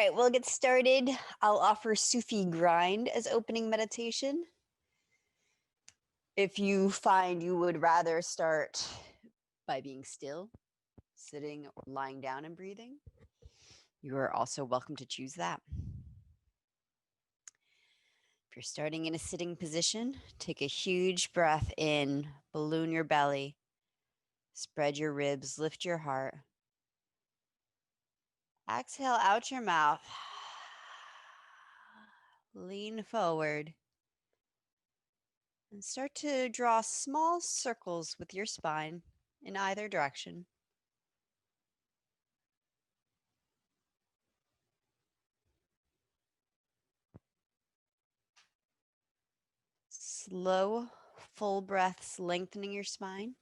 right, we'll get started. I'll offer Sufi grind as opening meditation. If you find you would rather start by being still, sitting or lying down and breathing, you are also welcome to choose that. If you're starting in a sitting position, take a huge breath in, balloon your belly, spread your ribs, lift your heart. Exhale out your mouth. Lean forward. And start to draw small circles with your spine in either direction. Slow, full breaths, lengthening your spine.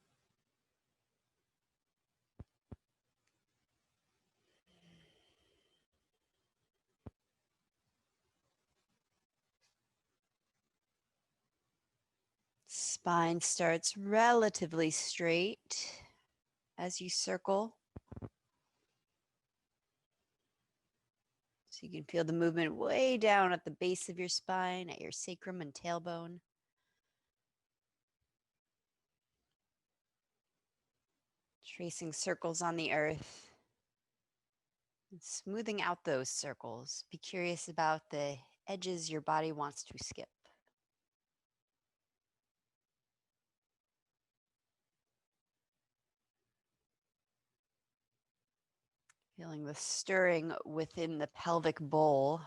Spine starts relatively straight as you circle. So you can feel the movement way down at the base of your spine, at your sacrum and tailbone. Tracing circles on the earth. And smoothing out those circles. Be curious about the edges your body wants to skip. Feeling the stirring within the pelvic bowl.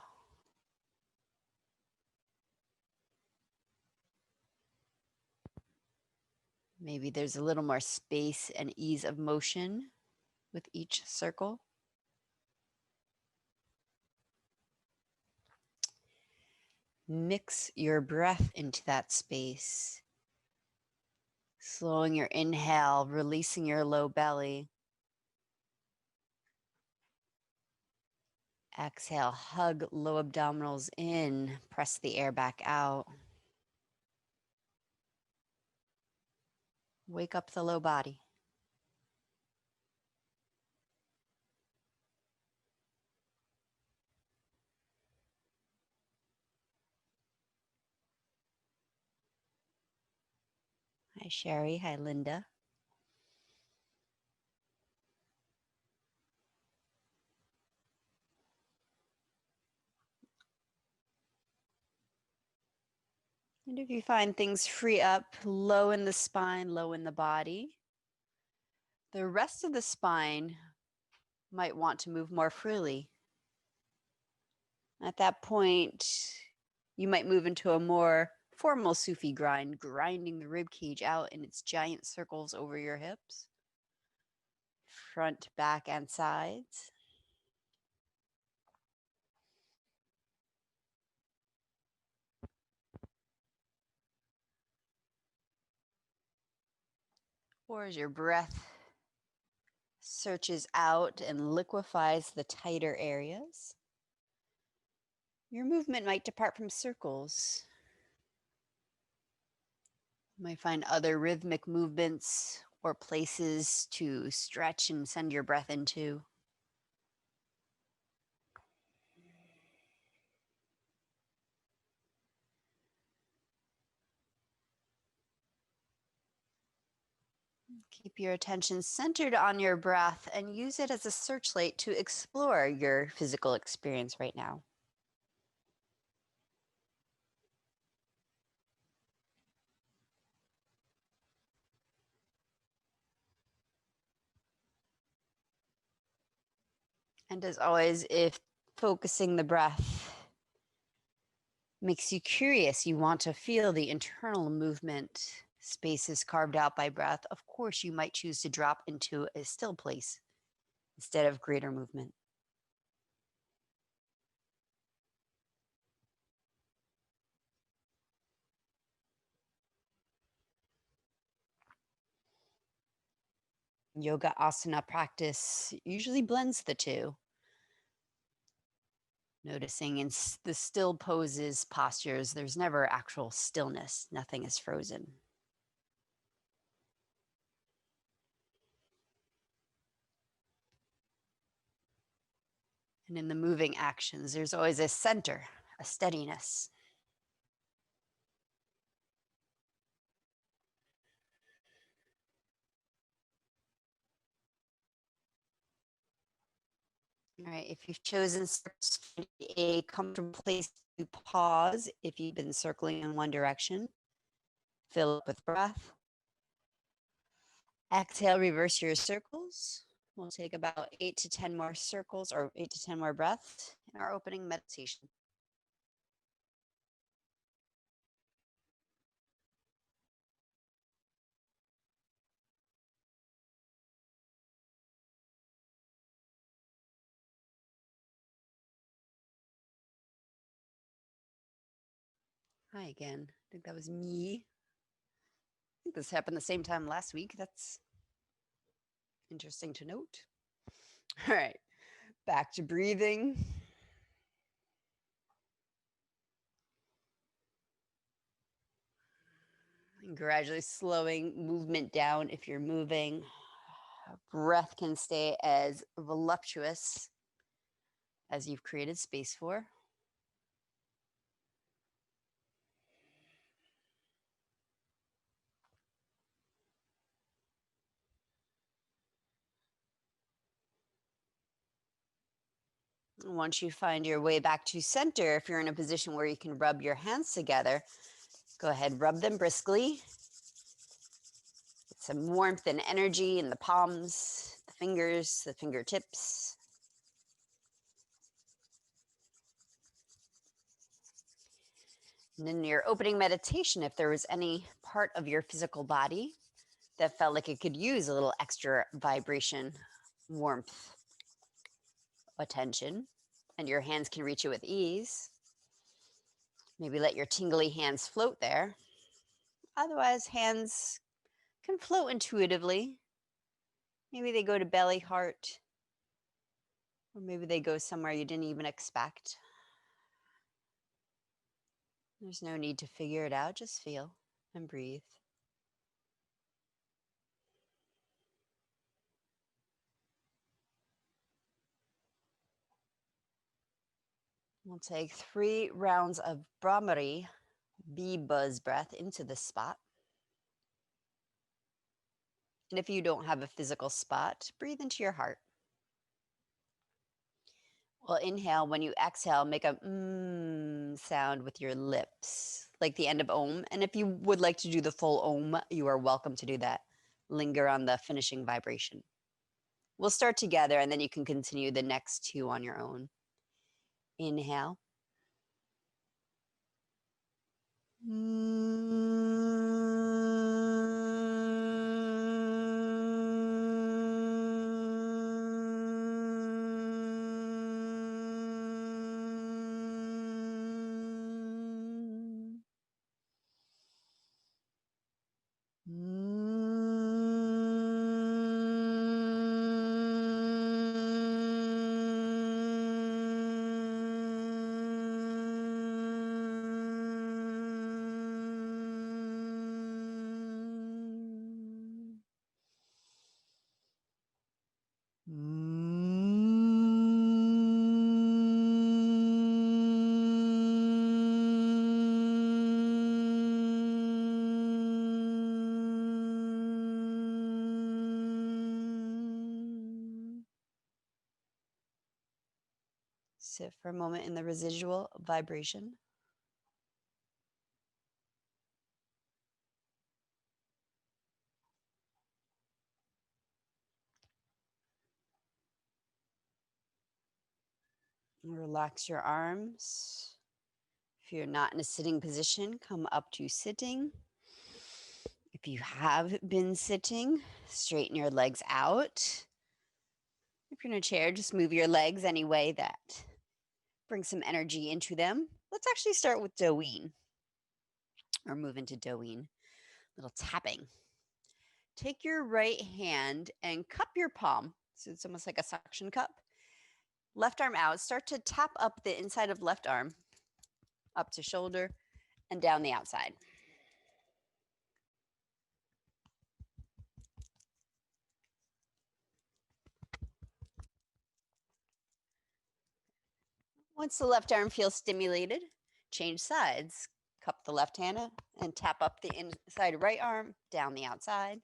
Maybe there's a little more space and ease of motion with each circle. Mix your breath into that space. Slowing your inhale, releasing your low belly. Exhale, hug low abdominals in, press the air back out. Wake up the low body. Hi, Cheri. Hi, Linda. And if you find things free up, low in the spine, low in the body, the rest of the spine might want to move more freely. At that point, you might move into a more formal Sufi grind, grinding the rib cage out in its giant circles over your hips, front, back, and sides. Or as your breath searches out and liquefies the tighter areas, your movement might depart from circles. You might find other rhythmic movements or places to stretch and send your breath into. Keep your attention centered on your breath and use it as a searchlight to explore your physical experience right now. And as always, if focusing the breath makes you curious, you want to feel the internal movement spaces carved out by breath, of course, you might choose to drop into a still place instead of greater movement. Yoga asana practice usually blends the two. Noticing in the still poses, postures, there's never actual stillness. Nothing is frozen. And in the moving actions, there's always a center, a steadiness. All right, if you've chosen a comfortable place to pause, if you've been circling in one direction, fill up with breath. Exhale, reverse your circles. We'll take about 8 to 10 more circles or 8 to 10 more breaths in our opening meditation. Hi again. I think that was me. I think this happened the same time last week. That's interesting to note. All right, back to breathing. And gradually slowing movement down if you're moving. Breath can stay as voluptuous as you've created space for. Once you find your way back to center, if you're in a position where you can rub your hands together, go ahead, rub them briskly. Get some warmth and energy in the palms, the fingers, the fingertips. And in your opening meditation, if there was any part of your physical body that felt like it could use a little extra vibration, warmth, attention, and your hands can reach it with ease, maybe let your tingly hands float there. Otherwise, hands can float intuitively. Maybe they go to belly, heart, or maybe they go somewhere you didn't even expect. There's no need to figure it out, just feel and breathe. We'll take 3 rounds of Brahmari, bee buzz breath into this spot. And if you don't have a physical spot, breathe into your heart. Well, inhale. When you exhale, make a sound with your lips, like the end of Om. And if you would like to do the full Om, you are welcome to do that. Linger on the finishing vibration. We'll start together and then you can continue the next 2 on your own. Inhale. Sit for a moment in the residual vibration. Relax your arms. If you're not in a sitting position, come up to sitting. If you have been sitting, straighten your legs out. If you're in a chair, just move your legs any way that brings some energy into them. Let's actually start with Doin, or move into Doin. Little tapping. Take your right hand and cup your palm. So it's almost like a suction cup. Left arm out. Start to tap up the inside of left arm, up to shoulder, and down the outside. Once the left arm feels stimulated, change sides. Cup the left hand and tap up the inside right arm, down the outside.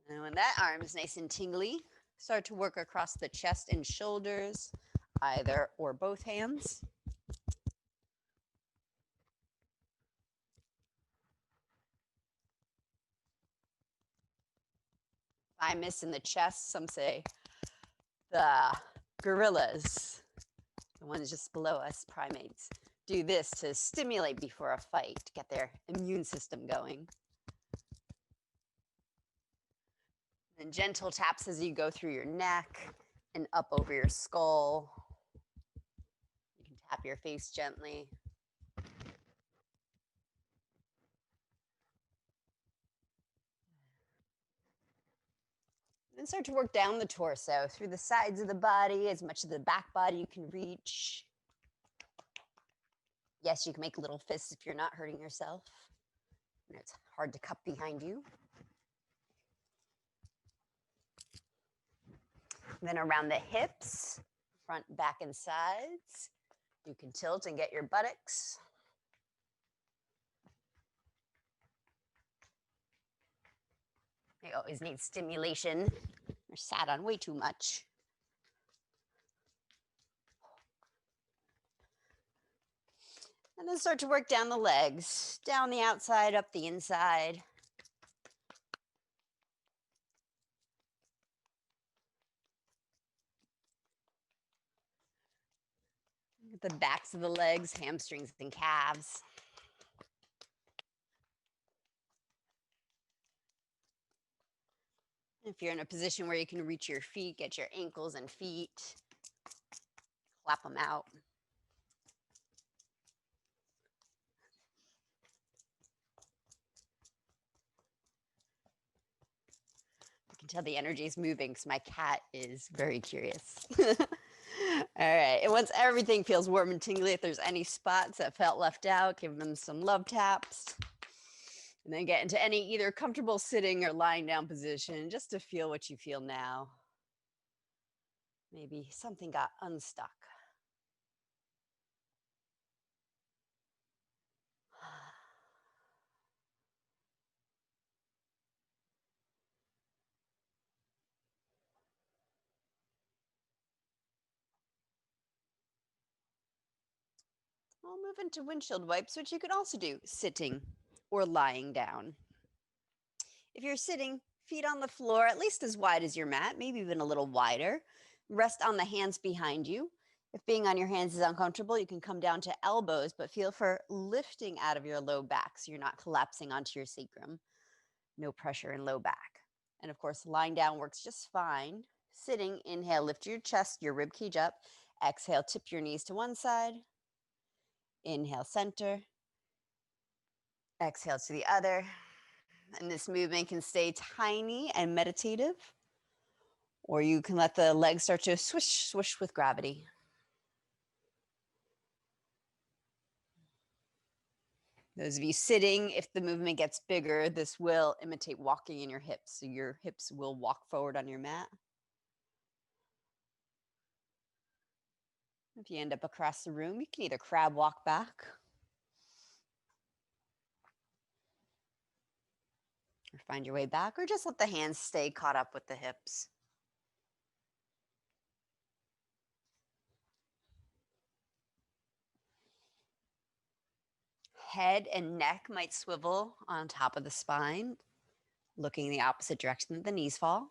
And when that arm is nice and tingly, start to work across the chest and shoulders, either or both hands. If I miss in the chest, some say the gorillas, the ones just below us, primates, do this to stimulate before a fight, to get their immune system going. And gentle taps as you go through your neck and up over your skull. You can tap your face gently. Then start to work down the torso, through the sides of the body, as much of the back body you can reach. Yes, you can make little fists if you're not hurting yourself. And it's hard to cup behind you. Then around the hips, front, back, and sides, you can tilt and get your buttocks. They always need stimulation. They're sat on way too much. And then start to work down the legs, down the outside, up the inside. The backs of the legs, hamstrings, and calves. If you're in a position where you can reach your feet, get your ankles and feet, clap them out. I can tell the energy is moving because my cat is very curious. All right, and once everything feels warm and tingly, if there's any spots that felt left out, give them some love taps. And then get into any either comfortable sitting or lying down position just to feel what you feel now. Maybe something got unstuck. I'll move into windshield wipes, which you can also do sitting or lying down. If you're sitting, feet on the floor, at least as wide as your mat, maybe even a little wider. Rest on the hands behind you. If being on your hands is uncomfortable, you can come down to elbows, but feel for lifting out of your low back so you're not collapsing onto your sacrum. No pressure in low back. And of course, lying down works just fine. Sitting, inhale, lift your chest, your rib cage up. Exhale, tip your knees to one side. Inhale, center. Exhale to the other. And this movement can stay tiny and meditative, or you can let the legs start to swish, swish with gravity. Those of you sitting, if the movement gets bigger, this will imitate walking in your hips. So your hips will walk forward on your mat. If you end up across the room, you can either crab walk back or find your way back, or just let the hands stay caught up with the hips. Head and neck might swivel on top of the spine, looking the opposite direction that the knees fall.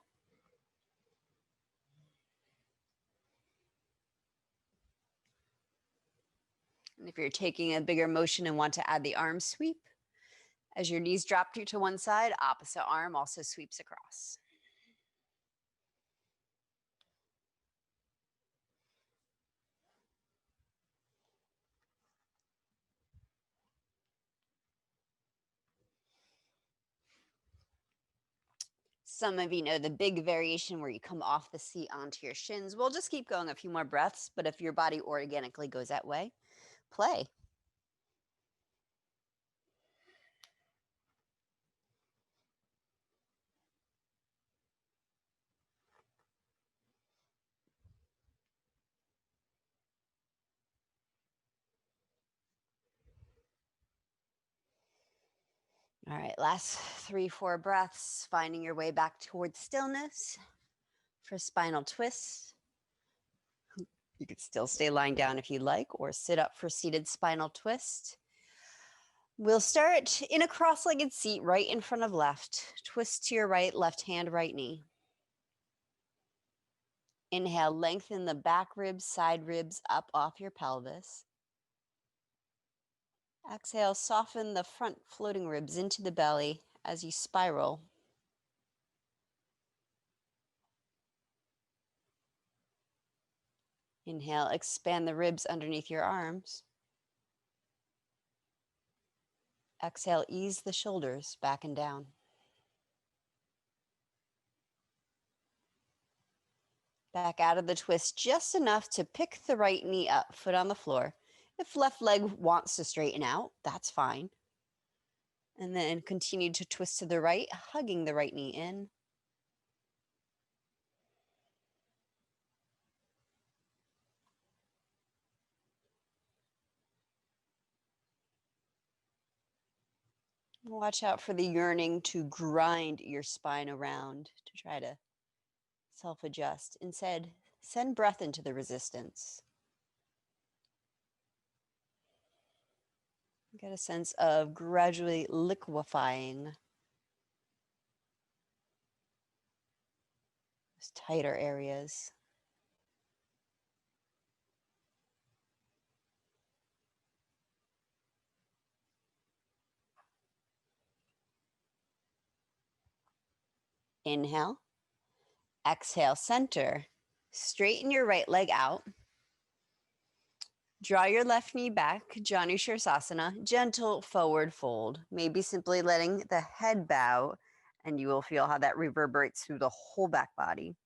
And if you're taking a bigger motion and want to add the arm sweep, as your knees drop to one side, opposite arm also sweeps across. Some of you know the big variation where you come off the seat onto your shins. We'll just keep going a few more breaths, but if your body organically goes that way, play. All right, last 3-4 breaths, finding your way back towards stillness for spinal twists. You could still stay lying down if you like, or sit up for seated spinal twist. We'll start in a cross-legged seat right in front of left. Twist to your right, left hand, right knee. Inhale, lengthen the back ribs, side ribs up off your pelvis. Exhale, soften the front floating ribs into the belly as you spiral. Inhale, expand the ribs underneath your arms. Exhale, ease the shoulders back and down. Back out of the twist just enough to pick the right knee up, foot on the floor. If left leg wants to straighten out, that's fine. And then continue to twist to the right, hugging the right knee in. Watch out for the yearning to grind your spine around to try to self-adjust. Instead, send breath into the resistance. Get a sense of gradually liquefying those tighter areas. Inhale. Exhale, center. Straighten your right leg out. Draw your left knee back, Janu Shirsasana, gentle forward fold. Maybe simply letting the head bow, and you will feel how that reverberates through the whole back body.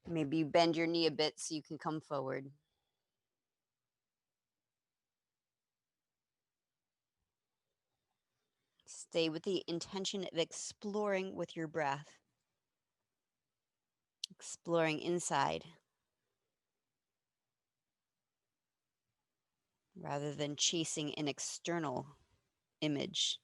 Maybe you bend your knee a bit so you can come forward. Stay with the intention of exploring with your breath. Exploring inside, rather than chasing an external image.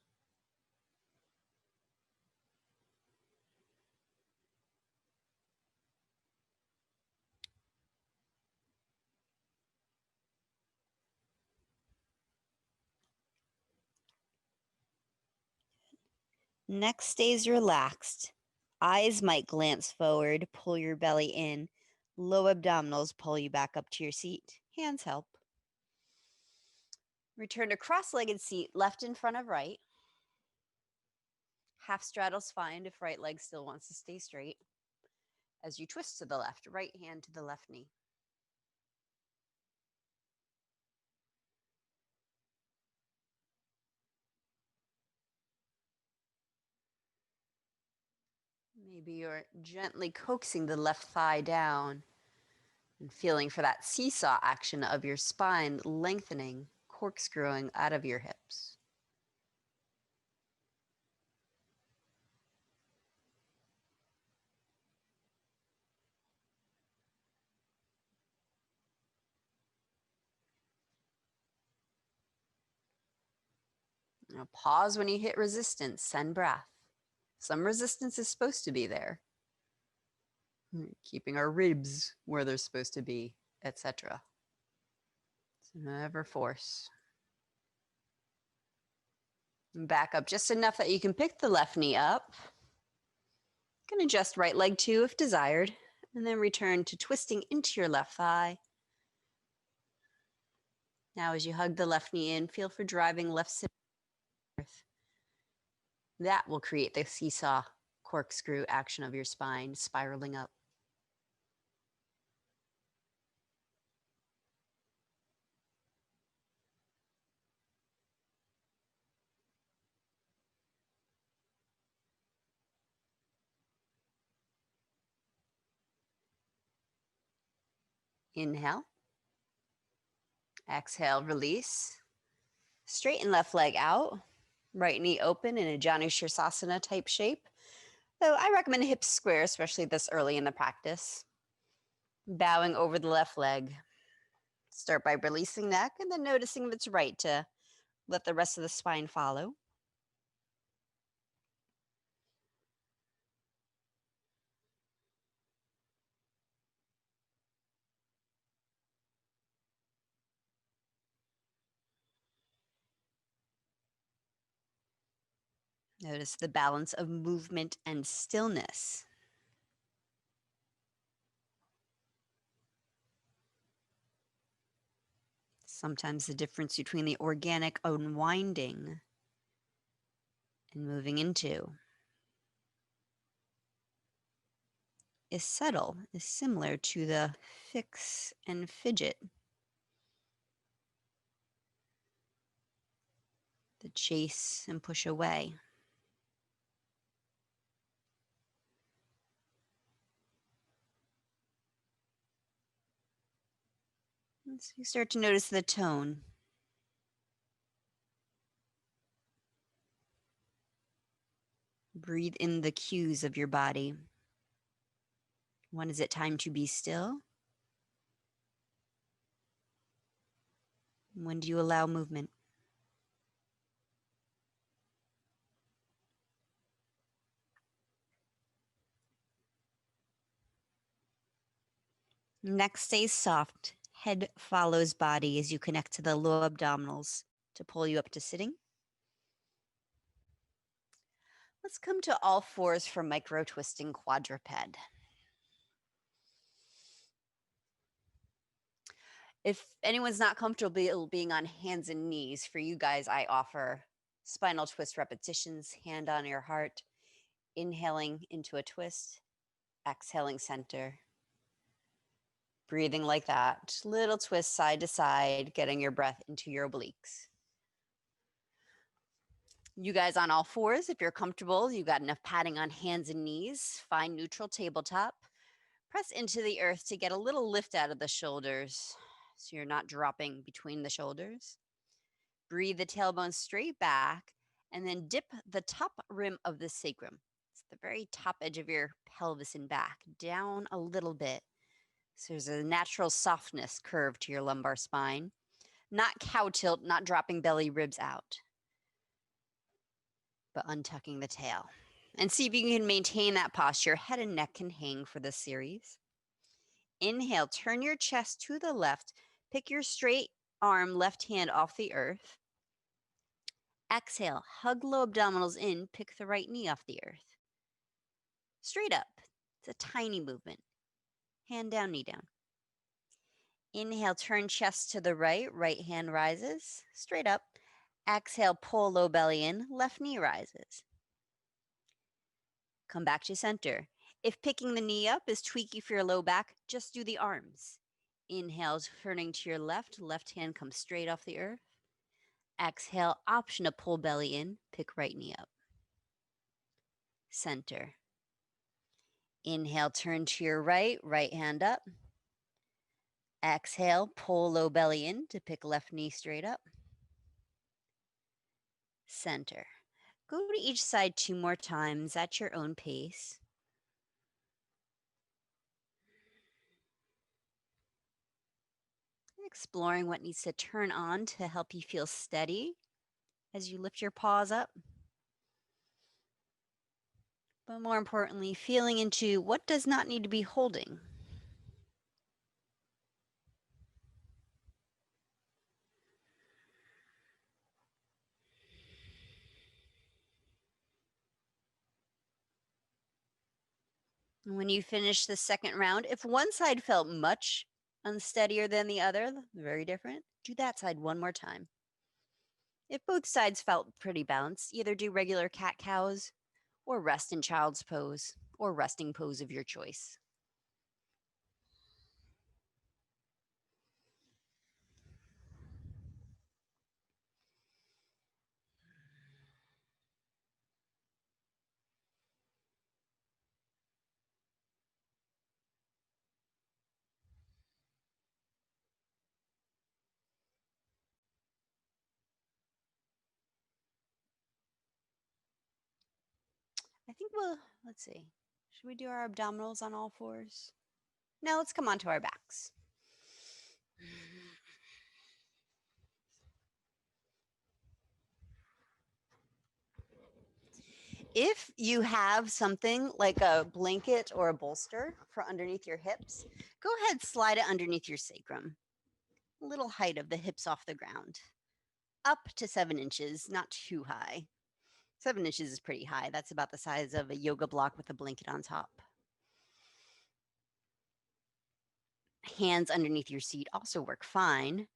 Neck stays relaxed. Eyes might glance forward, pull your belly in. Low abdominals pull you back up to your seat. Hands help. Return to cross-legged seat, left in front of right. Half straddle's fine if right leg still wants to stay straight. As you twist to the left, right hand to the left knee. Maybe you're gently coaxing the left thigh down and feeling for that seesaw action of your spine lengthening, corkscrewing out of your hips. Now pause when you hit resistance, send breath. Some resistance is supposed to be there. Keeping our ribs where they're supposed to be, etc. So never force. And back up just enough that you can pick the left knee up. You can adjust right leg too if desired, and then return to twisting into your left thigh. Now as you hug the left knee in, feel for driving left side earth. That will create the seesaw corkscrew action of your spine, spiraling up. Inhale. Exhale, release. Straighten left leg out. Right knee open in a Janu Shirsasana type shape. So I recommend hips square, especially this early in the practice. Bowing over the left leg. Start by releasing neck and then noticing if it's right to let the rest of the spine follow. Notice the balance of movement and stillness. Sometimes the difference between the organic unwinding and moving into is subtle, is similar to the fix and fidget, the chase and push away. And so you start to notice the tone. Breathe in the cues of your body. When is it time to be still? When do you allow movement? Neck stays soft. Head follows body as you connect to the low abdominals to pull you up to sitting. Let's come to all fours for micro twisting quadruped. If anyone's not comfortable being on hands and knees, for you guys, I offer spinal twist repetitions, hand on your heart, inhaling into a twist, exhaling center, breathing like that. Little twist side to side, getting your breath into your obliques. You guys on all fours, if you're comfortable, you got enough padding on hands and knees, find neutral tabletop. Press into the earth to get a little lift out of the shoulders so you're not dropping between the shoulders. Breathe the tailbone straight back and then dip the top rim of the sacrum. It's the very top edge of your pelvis and back, down a little bit. So there's a natural softness curve to your lumbar spine. Not cow tilt, not dropping belly ribs out, but untucking the tail. And see if you can maintain that posture. Head and neck can hang for this series. Inhale, turn your chest to the left. Pick your straight arm, left hand off the earth. Exhale, hug low abdominals in, pick the right knee off the earth. Straight up. It's a tiny movement. Hand down, knee down. Inhale, turn chest to the right, right hand rises, straight up. Exhale, pull low belly in, left knee rises. Come back to center. If picking the knee up is tweaky for your low back, just do the arms. Inhale, turning to your left, left hand comes straight off the earth. Exhale, option to pull belly in, pick right knee up. Center. Inhale, turn to your right, right hand up. Exhale, pull low belly in to pick left knee straight up. Center. Go to each side 2 more times at your own pace. Exploring what needs to turn on to help you feel steady as you lift your paws up. But more importantly, feeling into what does not need to be holding. And when you finish the second round, if one side felt much unsteadier than the other, very different, do that side one more time. If both sides felt pretty balanced, either do regular cat-cows or rest in child's pose or resting pose of your choice. I think let's see. Should we do our abdominals on all fours? No, let's come onto our backs. If you have something like a blanket or a bolster for underneath your hips, go ahead, slide it underneath your sacrum. A little height of the hips off the ground. Up to 7 inches, not too high. 7 inches is pretty high. That's about the size of a yoga block with a blanket on top. Hands underneath your seat also work fine.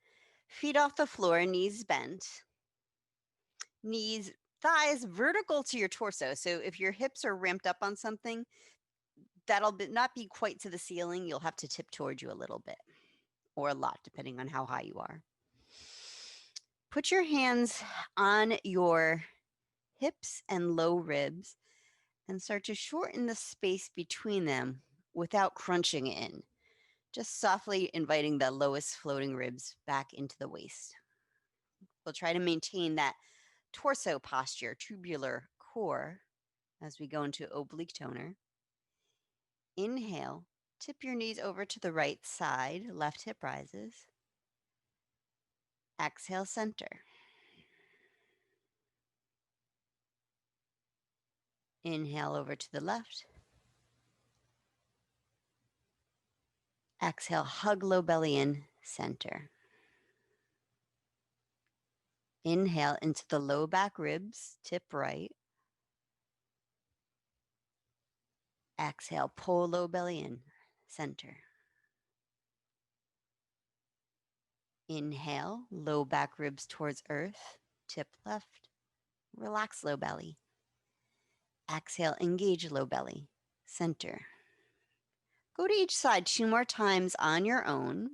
Feet off the floor, knees bent. Knees, thighs vertical to your torso. So if your hips are ramped up on something, that'll not be quite to the ceiling. You'll have to tip towards you a little bit or a lot, depending on how high you are. Put your hands on your hips and low ribs and start to shorten the space between them without crunching in. Just softly inviting the lowest floating ribs back into the waist. We'll try to maintain that torso posture, tubular core, as we go into oblique toner. Inhale, tip your knees over to the right side, left hip rises. Exhale, center. Inhale over to the left. Exhale, hug low belly in, center. Inhale into the low back ribs, tip right. Exhale, pull low belly in, center. Inhale, low back ribs towards earth, tip left. Relax low belly. Exhale, engage low belly, center. Go to each side 2 more times on your own.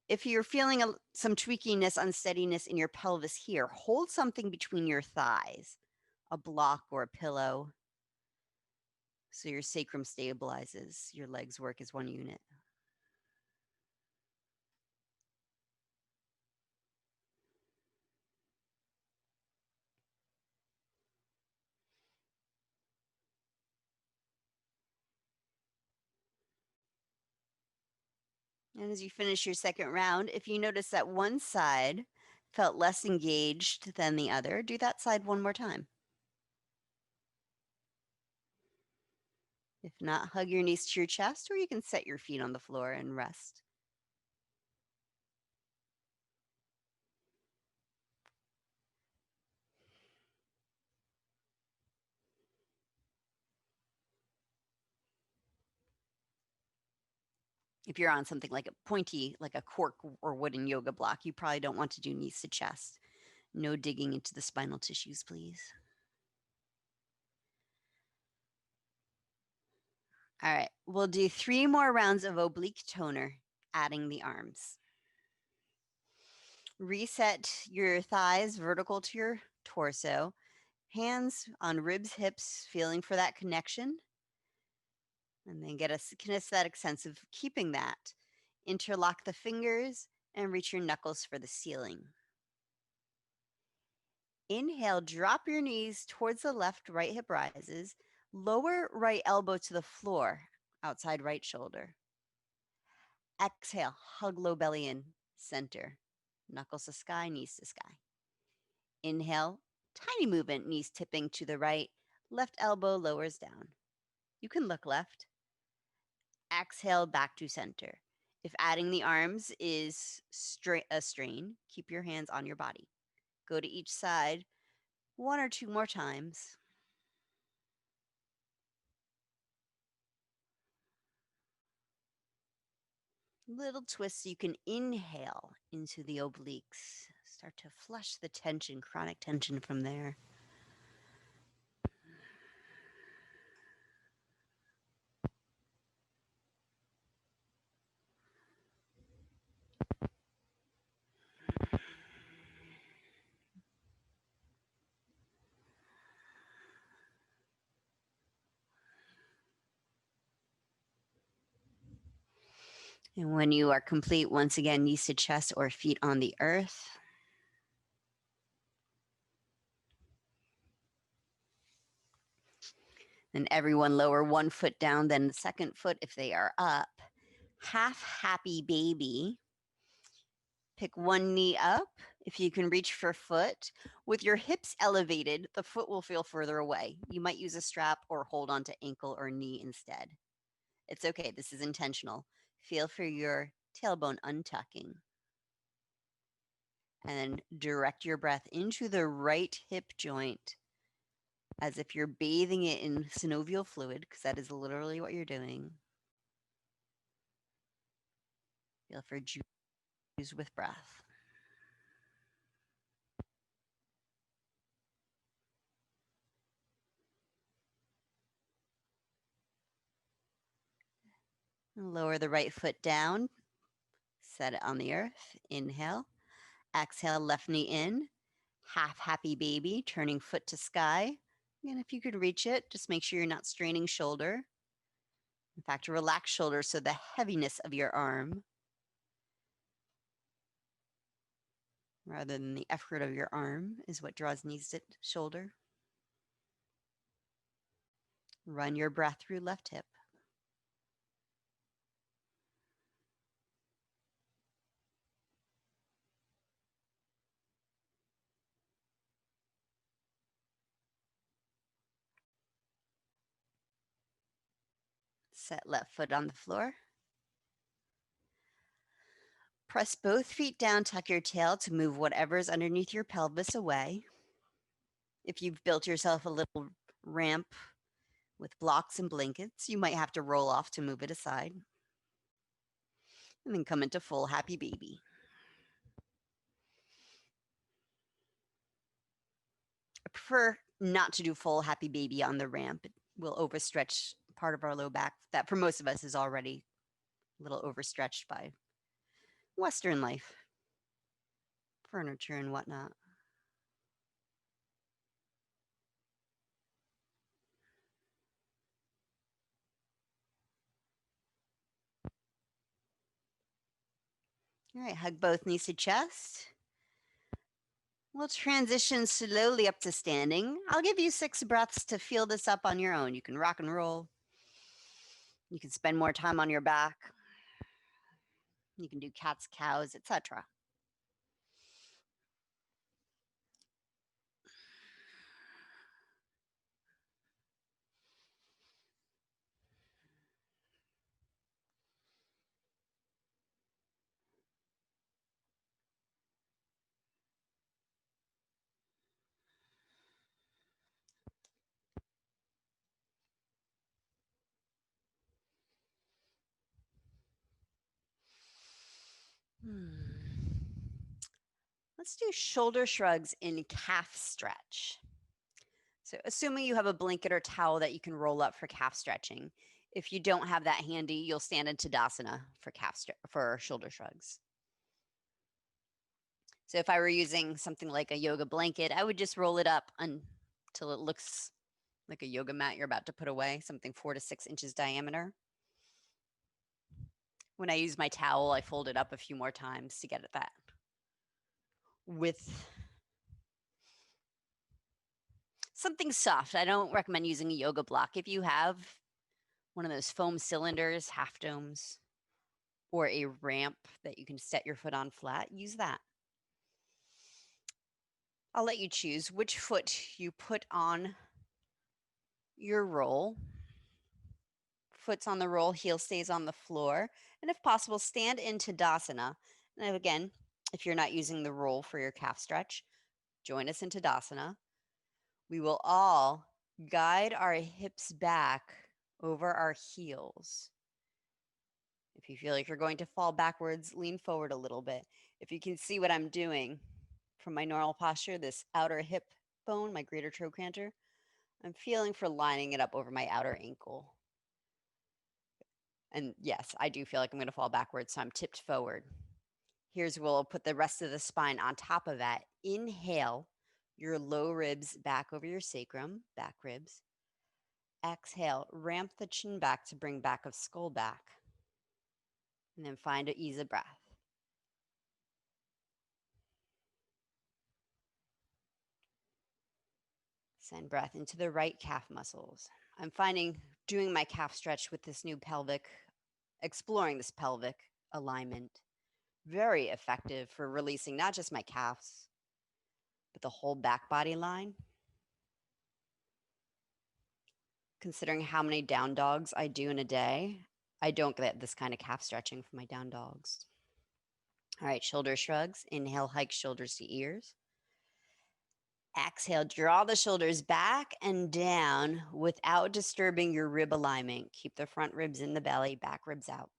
If you're feeling some tweakiness, unsteadiness in your pelvis here, hold something between your thighs, a block or a pillow, so your sacrum stabilizes, your legs work as one unit. And as you finish your second round, if you notice that one side felt less engaged than the other, do that side one more time. If not, hug your knees to your chest, or you can set your feet on the floor and rest. If you're on something like a pointy, like a cork or wooden yoga block, you probably don't want to do knees to chest. No digging into the spinal tissues, please. All right, we'll do 3 more rounds of oblique toner, adding the arms. Reset your thighs vertical to your torso. Hands on ribs, hips, feeling for that connection. And then get a kinesthetic sense of keeping that. Interlock the fingers and reach your knuckles for the ceiling. Inhale, drop your knees towards the left, right hip rises. Lower right elbow to the floor, outside right shoulder. Exhale, hug low belly in, center. Knuckles to sky, knees to sky. Inhale, tiny movement, knees tipping to the right, left elbow lowers down. You can look left. Exhale, back to center. If adding the arms is a strain, keep your hands on your body. Go to each side 1 or 2 more times. Little twists so you can inhale into the obliques. Start to flush the tension, chronic tension from there. And when you are complete, once again, knees to chest or feet on the earth. And everyone lower 1 foot down, then the second foot if they are up. Half happy baby. Pick one knee up. If you can reach for foot. With your hips elevated, the foot will feel further away. You might use a strap or hold onto ankle or knee instead. It's okay. This is intentional. Feel for your tailbone untucking. And then direct your breath into the right hip joint as if you're bathing it in synovial fluid, because that is literally what you're doing. Feel for juice with breath. Lower the right foot down. Set it on the earth. Inhale. Exhale, left knee in. Half happy baby, turning foot to sky. And if you could reach it, just make sure you're not straining shoulder. In fact, relax shoulder so the heaviness of your arm, rather than the effort of your arm, is what draws knees to shoulder. Run your breath through left hip. Set left foot on the floor. Press both feet down, tuck your tail to move whatever's underneath your pelvis away. If you've built yourself a little ramp with blocks and blankets, you might have to roll off to move it aside. And then come into full happy baby. I prefer not to do full happy baby on the ramp. It will overstretch part of our low back that for most of us is already a little overstretched by Western life, furniture and whatnot. All right, hug both knees to chest. We'll transition slowly up to standing. I'll give you 6 breaths to feel this up on your own. You can rock and roll. You can spend more time on your back. You can do cats, cows, etc. Let's do shoulder shrugs in calf stretch. So assuming you have a blanket or towel that you can roll up for calf stretching. If you don't have that handy, you'll stand in Tadasana for shoulder shrugs. So if I were using something like a yoga blanket, I would just roll it up until it looks like a yoga mat you're about to put away, something 4 to 6 inches diameter. When I use my towel, I fold it up a few more times to get at that width. Something soft. I don't recommend using a yoga block. If you have one of those foam cylinders, half domes, or a ramp that you can set your foot on flat, use that. I'll let you choose which foot you put on your roll. Foot's on the roll, heel stays on the floor. And if possible, stand in Tadasana. And again, if you're not using the roll for your calf stretch, join us in Tadasana. We will all guide our hips back over our heels. If you feel like you're going to fall backwards, lean forward a little bit. If you can see what I'm doing from my normal posture, this outer hip bone, my greater trochanter, I'm feeling for lining it up over my outer ankle. And yes, I do feel like I'm going to fall backwards, so I'm tipped forward. Here's where we'll put the rest of the spine on top of that. Inhale your low ribs back over your sacrum, back ribs. Exhale, ramp the chin back to bring back of skull back. And then find an ease of breath. Send breath into the right calf muscles. I'm finding doing my calf stretch with this new exploring this pelvic alignment, very effective for releasing not just my calves, but the whole back body line. Considering how many down dogs I do in a day, I don't get this kind of calf stretching for my down dogs. All right, shoulder shrugs. Inhale, hike shoulders to ears. Exhale, draw the shoulders back and down without disturbing your rib alignment. Keep the front ribs in the belly, back ribs out.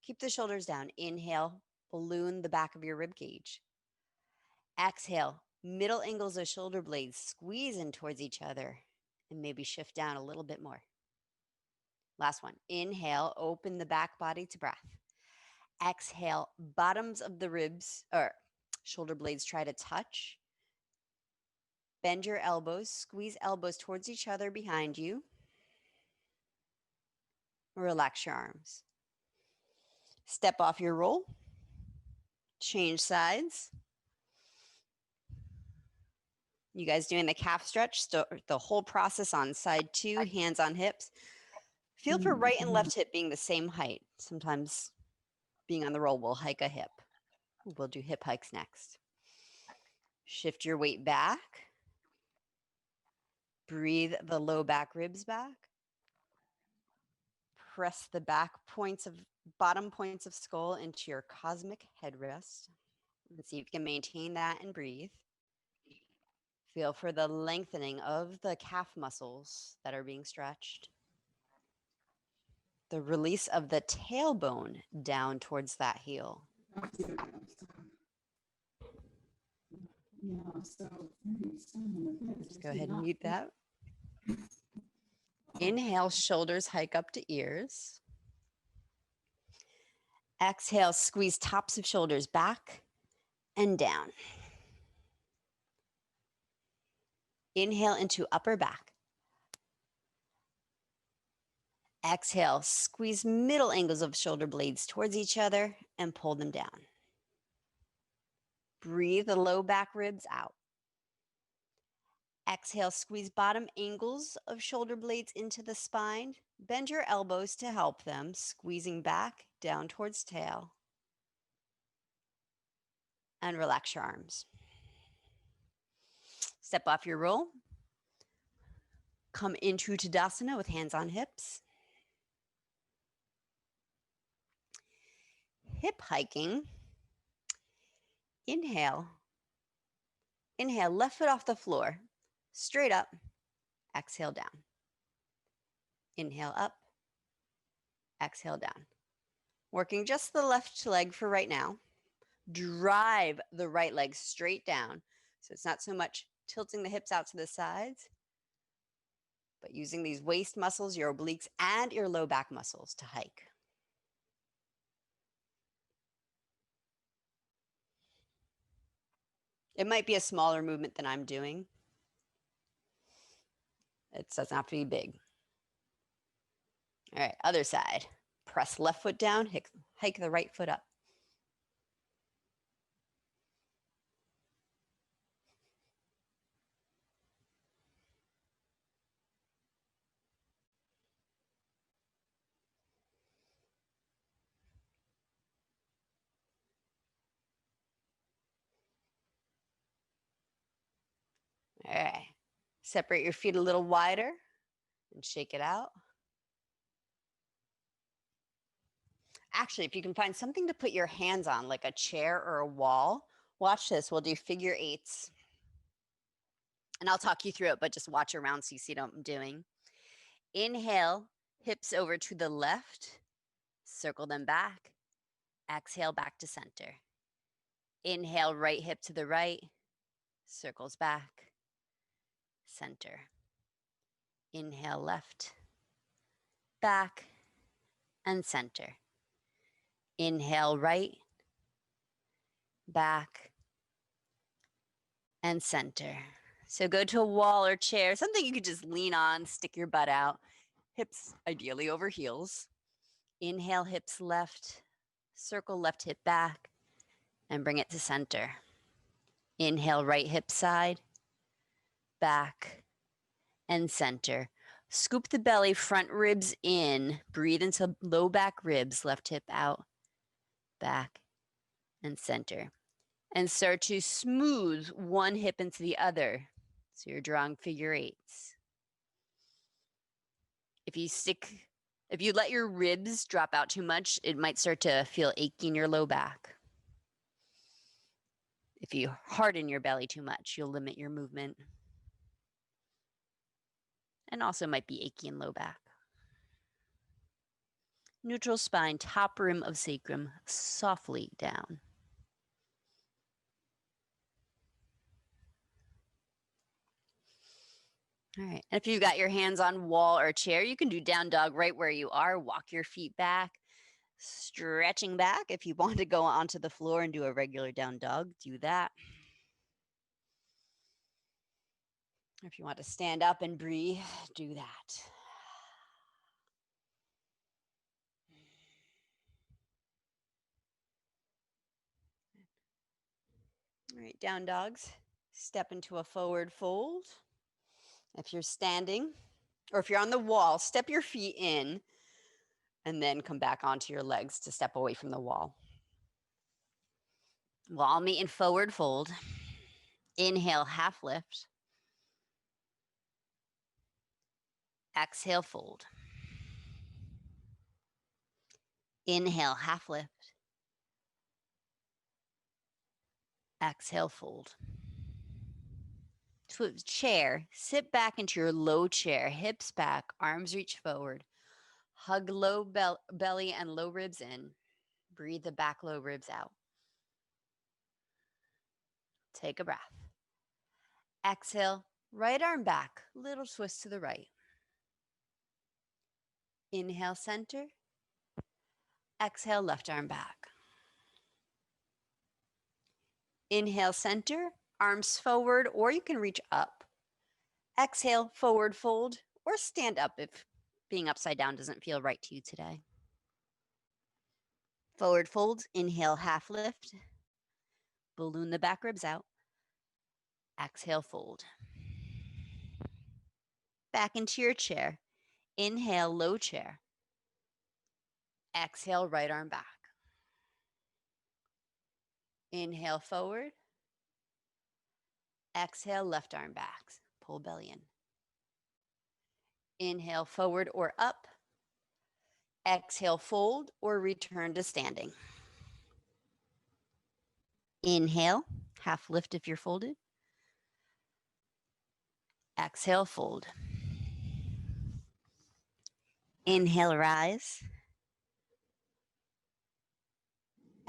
Keep the shoulders down. Inhale, balloon the back of your rib cage. Exhale, middle angles of shoulder blades squeeze in towards each other and maybe shift down a little bit more. Last one. Inhale, open the back body to breath. Exhale, bottoms of the ribs or shoulder blades try to touch. Bend your elbows, squeeze elbows towards each other behind you. Relax your arms. Step off your roll. Change sides. You guys doing the calf stretch, so the whole process on side 2, hands on hips. Feel for right and left hip being the same height. Sometimes being on the roll will hike a hip. We'll do hip hikes next. Shift your weight back. Breathe the low back ribs back. Press the bottom points of skull into your cosmic headrest. And see if you can maintain that and breathe. Feel for the lengthening of the calf muscles that are being stretched. The release of the tailbone down towards that heel. Just go ahead and mute that. Inhale, shoulders hike up to ears. Exhale, squeeze tops of shoulders back and down. Inhale into upper back. Exhale, squeeze middle angles of shoulder blades towards each other and pull them down. Breathe the low back ribs out. Exhale, squeeze bottom angles of shoulder blades into the spine. Bend your elbows to help them, squeezing back down towards tail. And relax your arms. Step off your roll. Come into Tadasana with hands on hips. Hip hiking. Inhale. Inhale, left foot off the floor. Straight up. Exhale down. Inhale up. Exhale down. Working just the left leg for right now. Drive the right leg straight down. So it's not so much tilting the hips out to the sides, but using these waist muscles, your obliques, and your low back muscles to hike. It might be a smaller movement than I'm doing. It doesn't have to be big. All right, other side. Press left foot down, hike the right foot up. All right, separate your feet a little wider and shake it out. Actually, if you can find something to put your hands on, like a chair or a wall, watch this. We'll do figure eights. And I'll talk you through it, but just watch around so you see what I'm doing. Inhale, hips over to the left, circle them back. Exhale, back to center. Inhale, right hip to the right, circles back, center. Inhale, left, back, and center. Inhale, right, back, and center. So go to a wall or chair, something you could just lean on, stick your butt out, hips ideally over heels. Inhale, hips left, circle left hip back, and bring it to center. Inhale, right hip side, back, and center. Scoop the belly, front ribs in. Breathe into low back ribs, left hip out, back, and center. And start to smooth one hip into the other. So you're drawing figure eights. If you stick If you let your ribs drop out too much, it might start to feel achy in your low back. If you harden your belly too much, you'll limit your movement. And also might be achy in low back. Neutral spine, top rim of sacrum, softly down. All right. And if you've got your hands on wall or chair, you can do down dog right where you are. Walk your feet back, stretching back. If you want to go onto the floor and do a regular down dog, do that. If you want to stand up and breathe, do that. All right, down dogs. Step into a forward fold. If you're standing, or if you're on the wall, step your feet in and then come back onto your legs to step away from the wall. We'll all meet in forward fold. Inhale, half lift. Exhale, fold. Inhale, half lift. Exhale, fold. Switch chair. Sit back into your low chair. Hips back, arms reach forward. Hug low belly and low ribs in. Breathe the back low ribs out. Take a breath. Exhale, right arm back, little twist to the right. Inhale, center. Exhale, left arm back. Inhale, center, arms forward, or you can reach up. Exhale, forward fold, or stand up if being upside down doesn't feel right to you today. Forward fold, inhale, half lift. Balloon the back ribs out. Exhale, fold. Back into your chair. Inhale, low chair. Exhale, right arm back. Inhale, forward. Exhale, left arm back. Pull belly in. Inhale, forward or up. Exhale, fold or return to standing. Inhale, half lift if you're folded. Exhale, fold. Inhale, rise.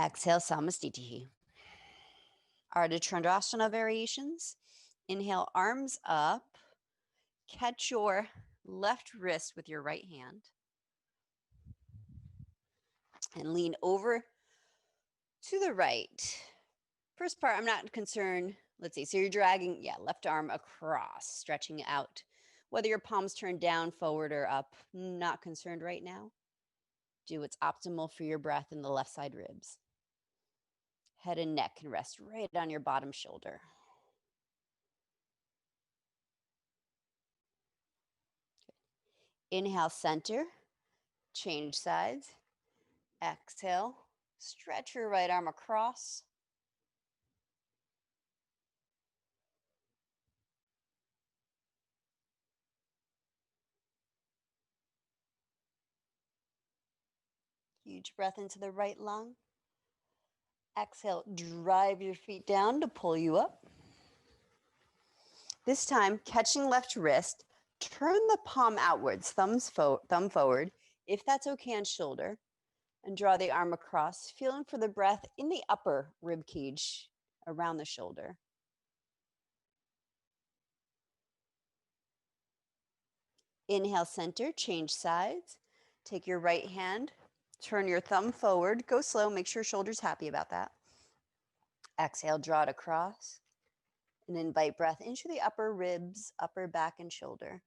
Exhale, Samastitihi. Ardha Chandrasana variations. Inhale, arms up. Catch your left wrist with your right hand. And lean over to the right. First part, I'm not concerned. Let's see. So you're dragging, left arm across, stretching out. Whether your palms turn down, forward, or up, not concerned right now. Do what's optimal for your breath in the left side ribs. Head and neck can rest right on your bottom shoulder. Inhale, center. Change sides. Exhale. Stretch your right arm across. Huge breath into the right lung. Exhale, drive your feet down to pull you up. This time, catching left wrist, turn the palm outwards, thumb forward, if that's okay on shoulder, and draw the arm across, feeling for the breath in the upper rib cage around the shoulder. Inhale, center, change sides. Take your right hand, turn your thumb forward, go slow, make sure shoulder's happy about that. Exhale, draw it across, and invite breath into the upper ribs, upper back and shoulder.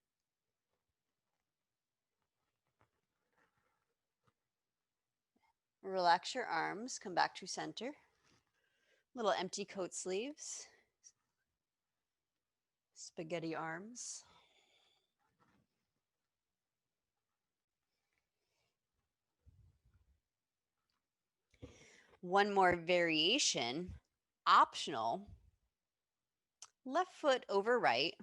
Relax your arms, come back to center. Little empty coat sleeves, spaghetti arms. One more variation, optional. Left foot over right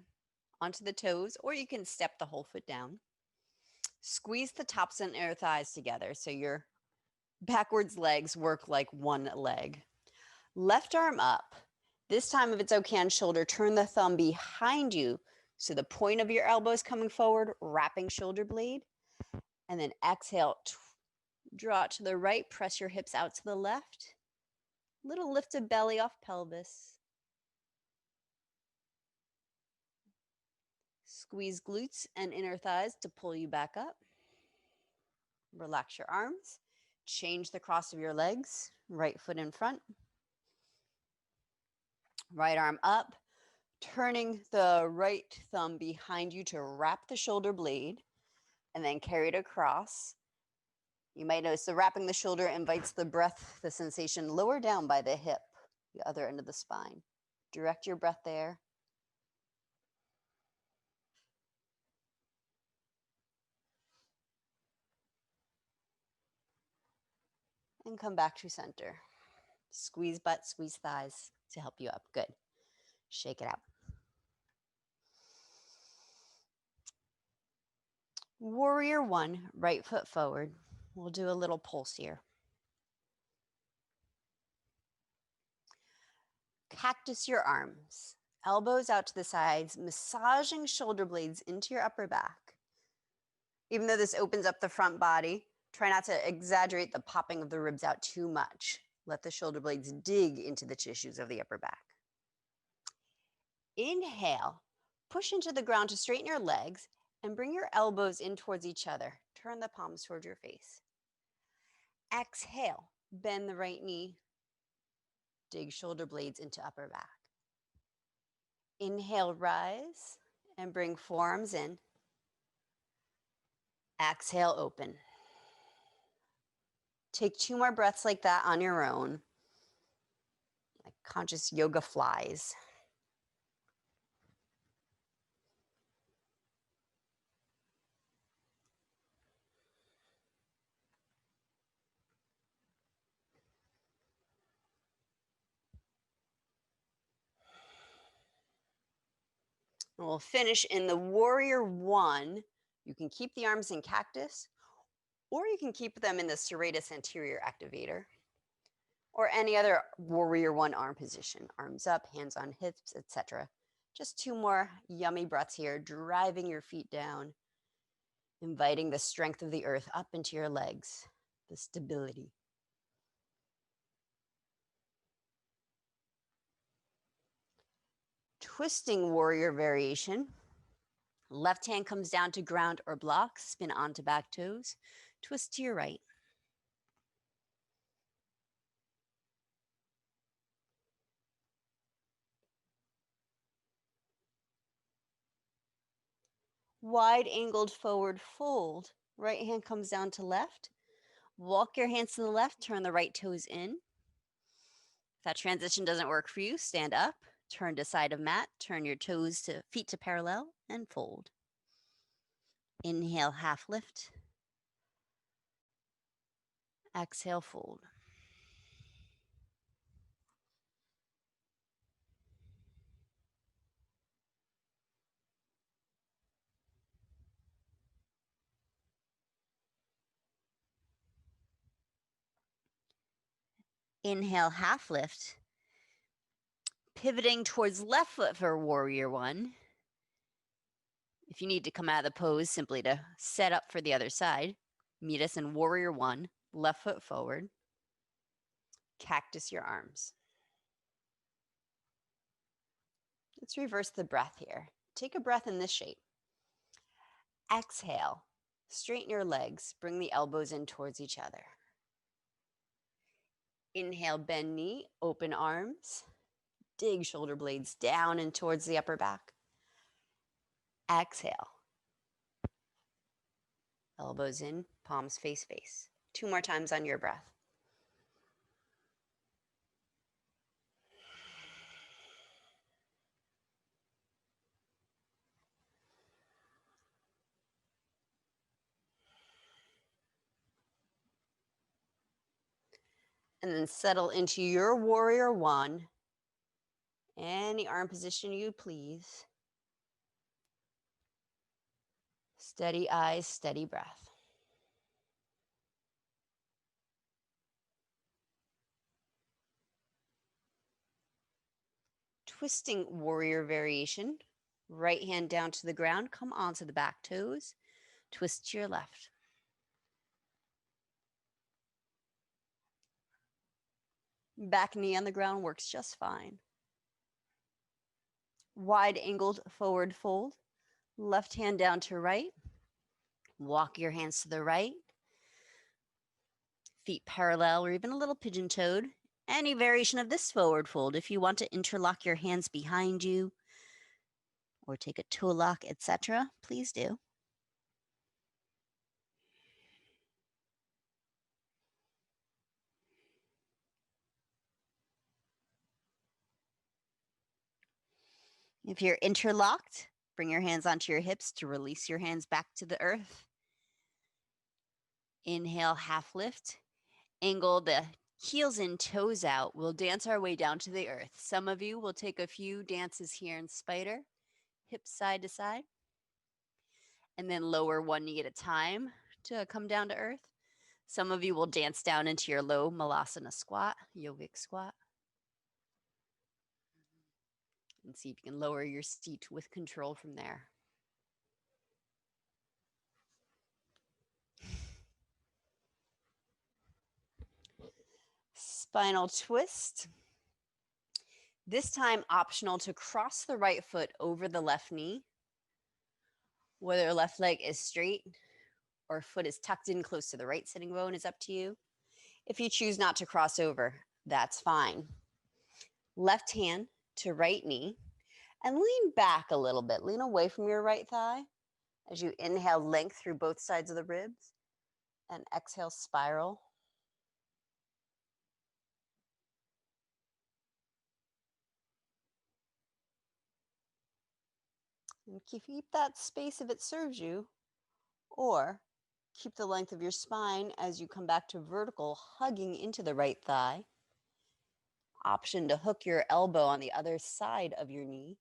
onto the toes, or you can step the whole foot down. Squeeze the tops and inner thighs together so your backwards legs work like one leg. Left arm up. This time, if it's okay on shoulder, turn the thumb behind you so the point of your elbow is coming forward, wrapping shoulder blade. And then exhale, draw it to the right, press your hips out to the left. Little lift of belly off pelvis. Squeeze glutes and inner thighs to pull you back up. Relax your arms. Change the cross of your legs. Right foot in front. Right arm up. Turning the right thumb behind you to wrap the shoulder blade and then carry it across. You might notice the wrapping the shoulder invites the breath, the sensation lower down by the hip, the other end of the spine. Direct your breath there. And come back to center. Squeeze butt, squeeze thighs to help you up. Good. Shake it out. Warrior one, right foot forward. We'll do a little pulse here. Cactus your arms, elbows out to the sides, massaging shoulder blades into your upper back. Even though this opens up the front body, try not to exaggerate the popping of the ribs out too much. Let the shoulder blades dig into the tissues of the upper back. Inhale, push into the ground to straighten your legs and bring your elbows in towards each other. Turn the palms towards your face. Exhale, bend the right knee. Dig shoulder blades into upper back. Inhale, rise and bring forearms in. Exhale, open. Take 2 more breaths like that on your own. Like conscious yoga flies. And we'll finish in the warrior one. You can keep the arms in cactus, or you can keep them in the serratus anterior activator, or any other warrior one arm position. Arms up, hands on hips, etc. Just 2 more yummy breaths here, driving your feet down, inviting the strength of the earth up into your legs, the stability. Twisting warrior variation. Left hand comes down to ground or block, spin onto back toes, twist to your right. Wide angled forward fold. Right hand comes down to left. Walk your hands to the left, turn the right toes in. If that transition doesn't work for you, stand up, turn to side of mat, turn your toes to feet to parallel and fold. Inhale, half lift. Exhale, fold. Inhale, half lift. Pivoting towards left foot for warrior one. If you need to come out of the pose simply to set up for the other side, meet us in warrior one, left foot forward. Cactus your arms. Let's reverse the breath here. Take a breath in this shape. Exhale, straighten your legs, bring the elbows in towards each other. Inhale, bend knee, open arms, dig shoulder blades down and towards the upper back. Exhale, elbows in, palms face face. 2 more times on your breath. And then settle into your warrior one. Any arm position you please. Steady eyes, steady breath. Twisting warrior variation. Right hand down to the ground, come onto the back toes. Twist to your left. Back knee on the ground works just fine. Wide angled forward fold. Left hand down to right. Walk your hands to the right. Feet parallel or even a little pigeon-toed. Any variation of this forward fold. If you want to interlock your hands behind you or take a toe lock, etc., please do. If you're interlocked, bring your hands onto your hips to release your hands back to the earth. Inhale, half lift. Angle the heels in, toes out. We'll dance our way down to the earth. Some of you will take a few dances here in spider, hips side to side, and then lower one knee at a time to come down to earth. Some of you will dance down into your low malasana squat, yogic squat. And see if you can lower your seat with control from there. Spinal twist. This time optional to cross the right foot over the left knee, whether left leg is straight or foot is tucked in close to the right sitting bone is up to you. If you choose not to cross over, that's fine. Left hand to right knee and lean back a little bit. Lean away from your right thigh as you inhale, length through both sides of the ribs, and exhale, spiral. And keep that space if it serves you, or keep the length of your spine as you come back to vertical, hugging into the right thigh. Option to hook your elbow on the other side of your knee.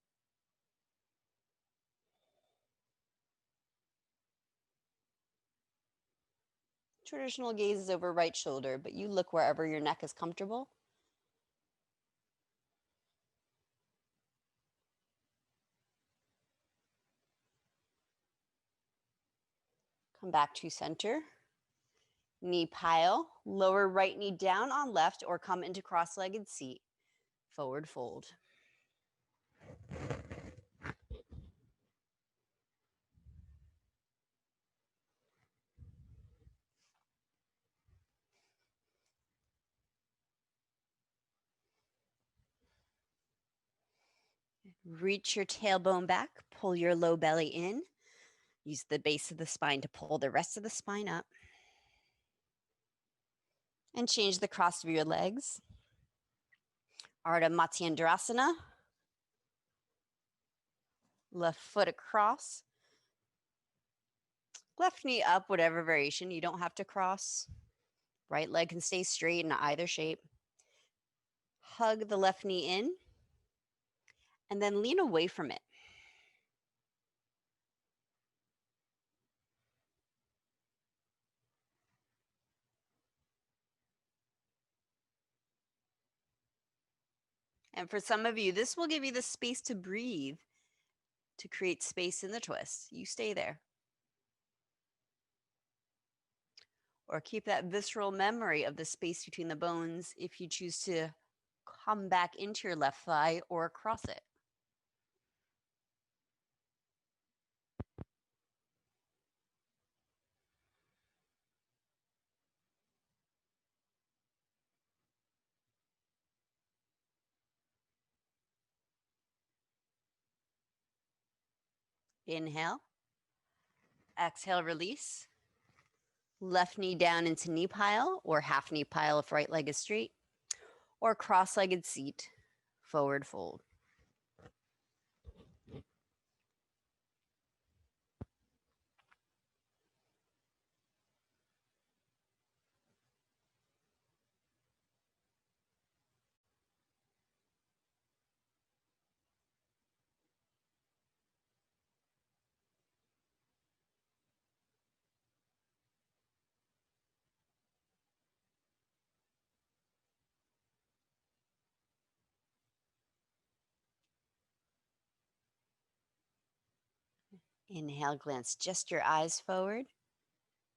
Traditional gaze is over right shoulder, but you look wherever your neck is comfortable. Come back to center. Knee pile, lower right knee down on left or come into cross-legged seat. Forward fold. Reach your tailbone back, pull your low belly in. Use the base of the spine to pull the rest of the spine up. And change the cross of your legs. Ardha Matsyendrasana. Left foot across. Left knee up, whatever variation. You don't have to cross. Right leg can stay straight in either shape. Hug the left knee in. And then lean away from it. And for some of you, this will give you the space to breathe, to create space in the twist. You stay there. Or keep that visceral memory of the space between the bones if you choose to come back into your left thigh or across it. Inhale. Exhale, release. Left knee down into knee pile or half knee pile if right leg is straight, or cross-legged seat, forward fold. Inhale, glance just your eyes forward.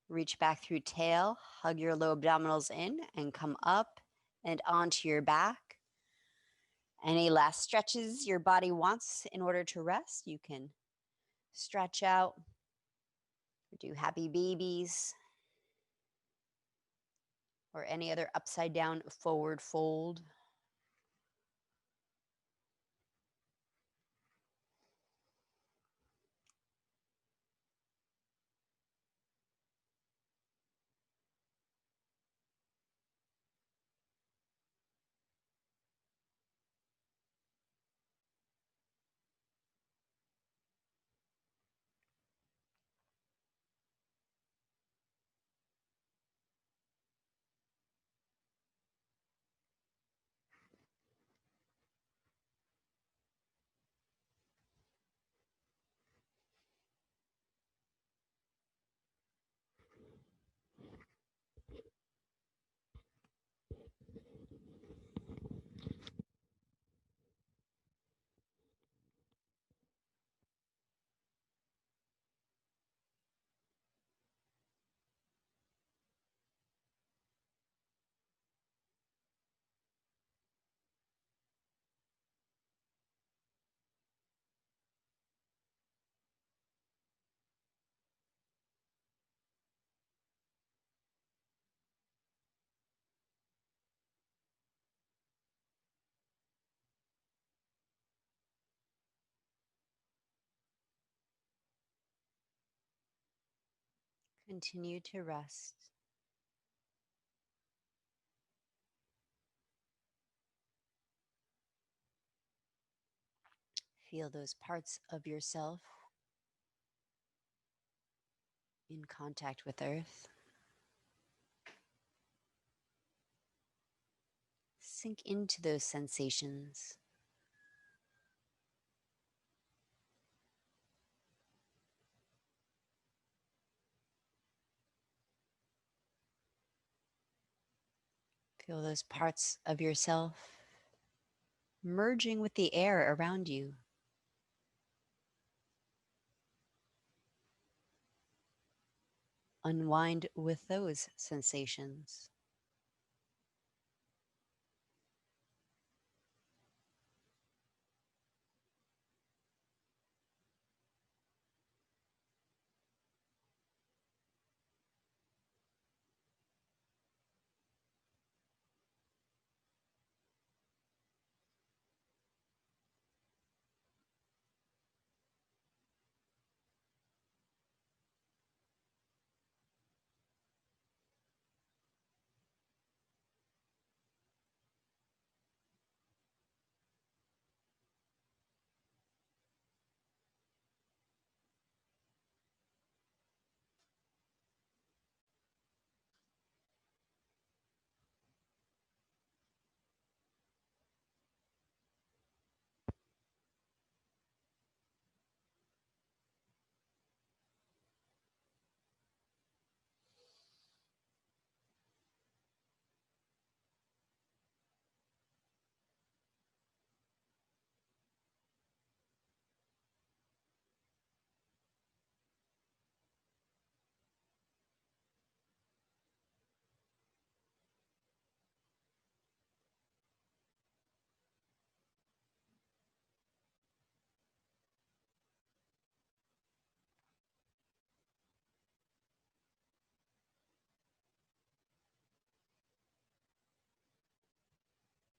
Reach back through tail, hug your low abdominals in, and come up and onto your back. Any last stretches your body wants in order to rest, you can stretch out, do happy babies, or any other upside down forward fold. Continue to rest. Feel those parts of yourself in contact with earth. Sink into those sensations. Feel those parts of yourself merging with the air around you. Unwind with those sensations.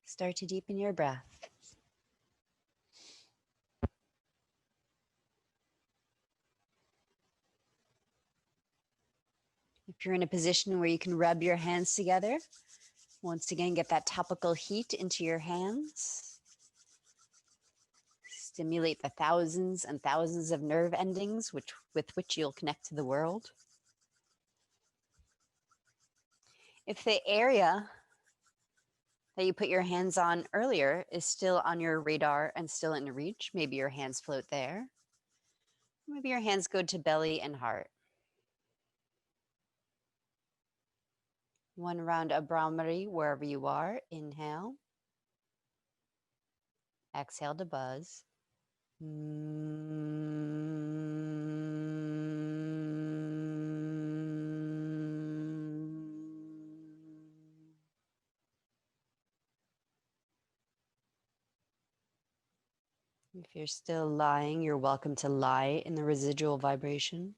Start to deepen your breath. If you're in a position where you can rub your hands together, once again, get that topical heat into your hands. Stimulate the thousands and thousands of nerve endings with which you'll connect to the world. If the area that you put your hands on earlier is still on your radar and still in reach, maybe your hands float there. Maybe your hands go to belly and heart. One round of Brahmari wherever you are. Inhale. Exhale to buzz. Mm. If you're still lying, you're welcome to lie in the residual vibration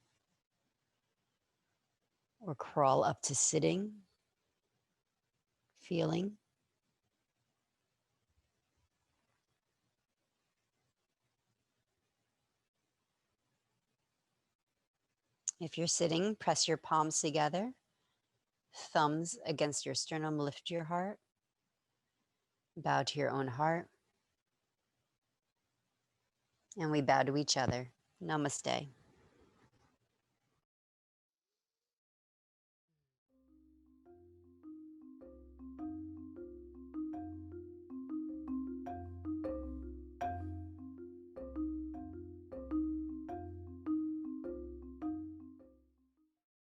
or crawl up to sitting, feeling. If you're sitting, press your palms together, thumbs against your sternum, lift your heart, bow to your own heart, and we bow to each other. Namaste.